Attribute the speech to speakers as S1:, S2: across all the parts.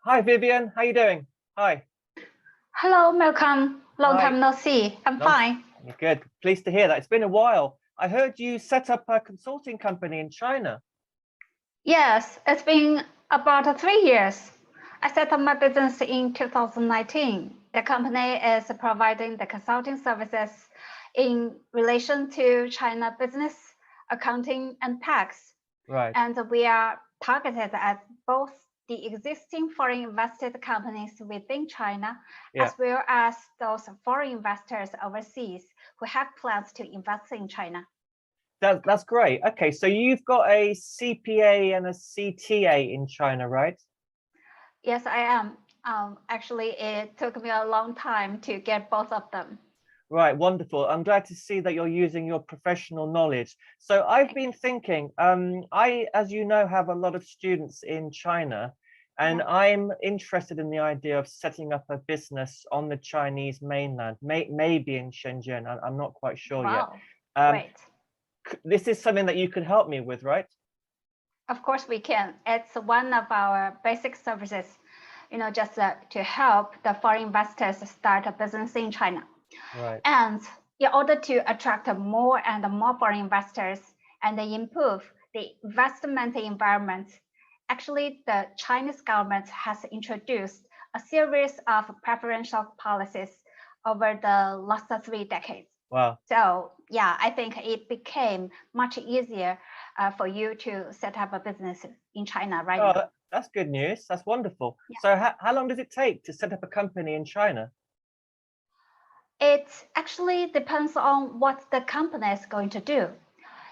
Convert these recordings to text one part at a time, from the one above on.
S1: Hi, Vivian. How you doing? Hi.
S2: Hello, Malcolm. Long
S1: Hi.
S2: time no see. I'm
S1: Long
S2: fine.
S1: Good. Pleased to hear that. It's been a while. I heard you set up a consulting company in China.
S2: Yes, it's been about 3 years. I set up my business in 2019. The company is providing the consulting services in relation to China business, accounting, and tax.
S1: Right.
S2: And we are targeted at both the existing foreign invested companies within China,
S1: Yeah.
S2: as well as those foreign investors overseas who have plans to invest in China.
S1: That's great. Okay, so you've got a CPA and a CTA in China, right?
S2: Yes, I am. Actually, it took me a long time to get both of them.
S1: Right, wonderful. I'm glad to see that you're using your professional knowledge. So I've been thinking, I, as you know, have a lot of students in China, and
S2: Yeah.
S1: I'm interested in the idea of setting up a business on the Chinese mainland, maybe in Shenzhen. I'm not quite sure yet.
S2: Wow, great.
S1: This is something that you could help me with, right?
S2: Of course we can. It's one of our basic services, just to help the foreign investors start a business in China.
S1: Right.
S2: And in order to attract more and more foreign investors and improve the investment environment, actually the Chinese government has introduced a series of preferential policies over the last 3 decades.
S1: Wow.
S2: So yeah, I think it became much easier for you to set up a business in China right now.
S1: That's good news. That's wonderful.
S2: Yeah.
S1: So how long does it take to set up a company in China?
S2: It actually depends on what the company is going to do.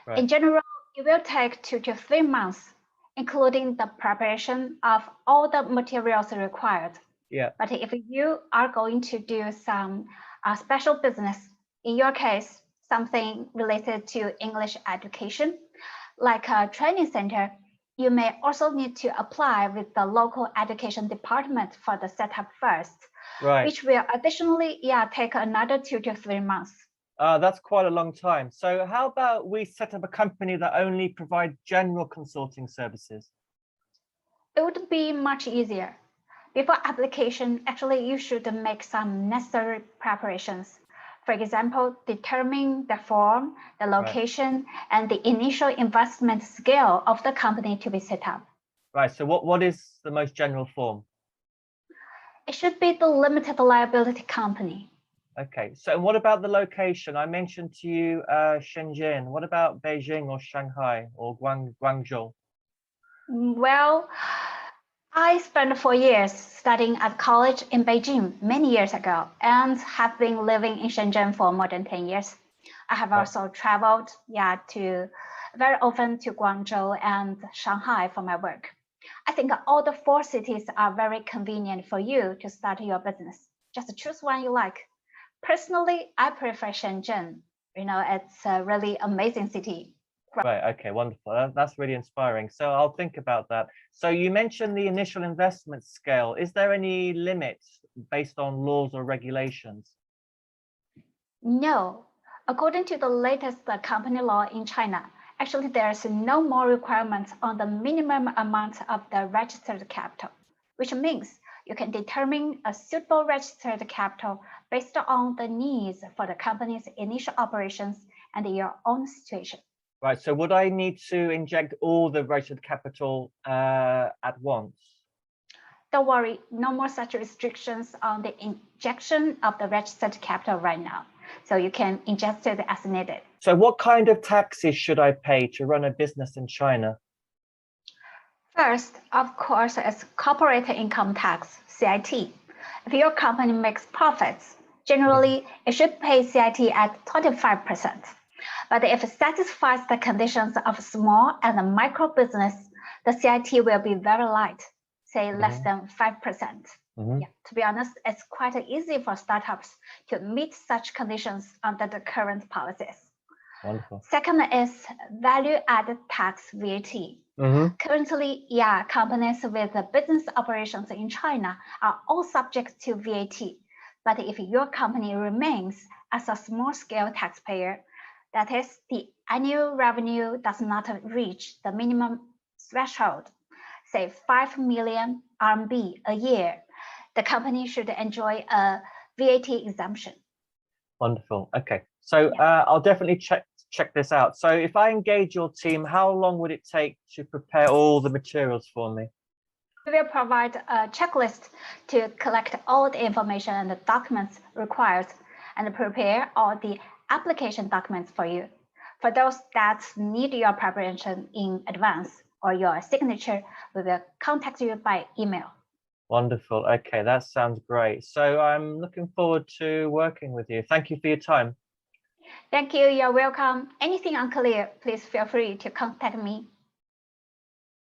S1: Right.
S2: In general, it will take 2 to 3 months, including the preparation of all the materials required.
S1: Yeah.
S2: But if you are going to do some special business, in your case, something related to English education, like a training center, you may also need to apply with the local education department for the setup first,
S1: Right.
S2: which will additionally, take another 2 to 3 months.
S1: That's quite a long time. So how about we set up a company that only provides general consulting services?
S2: It would be much easier. Before application, actually, you should make some necessary preparations. For example, determine the form, the location, and the initial investment scale of the company to be set up.
S1: Right. So what is the most general form?
S2: It should be the limited liability company.
S1: Okay. So what about the location? I mentioned to you Shenzhen. What about Beijing or Shanghai or Guangzhou?
S2: Well, I spent 4 years studying at college in Beijing many years ago and have been living in Shenzhen for more than 10 years. I have also traveled very often to Guangzhou and Shanghai for my work. I think all the 4 cities are very convenient for you to start your business. Just choose one you like. Personally, I prefer Shenzhen. It's a really amazing city.
S1: Right. Okay. Wonderful. That's really inspiring. So I'll think about that. So you mentioned the initial investment scale. Is there any limit based on laws or regulations?
S2: No. According to the latest company law in China, actually there's no more requirements on the minimum amount of the registered capital, which means you can determine a suitable registered capital based on the needs for the company's initial operations and your own situation.
S1: Right. So would I need to inject all the registered capital at once?
S2: Don't worry, no more such restrictions on the injection of the registered capital right now. So you can inject it as needed.
S1: So what kind of taxes should I pay to run a business in China?
S2: First, of course, is corporate income tax, CIT. If your company makes profits, generally it should pay CIT at 25%. But if it satisfies the conditions of small and micro business, the CIT will be very light, say less than 5%. Yeah, to be honest, it's quite easy for startups to meet such conditions under the current policies.
S1: Wonderful.
S2: Second is value-added tax, VAT. Currently, companies with business operations in China are all subject to VAT. But if your company remains as a small-scale taxpayer, that is, the annual revenue does not reach the minimum threshold, say 5 million RMB a year, the company should enjoy a VAT exemption.
S1: Wonderful. Okay, so I'll definitely check this out. So if I engage your team, how long would it take to prepare all the materials for me?
S2: We will provide a checklist to collect all the information and the documents required and prepare all the application documents for you. For those that need your preparation in advance or your signature, we will contact you by email.
S1: Wonderful. Okay, that sounds great. So I'm looking forward to working with you. Thank you for your time.
S2: Thank you. You're welcome. Anything unclear, please feel free to contact me.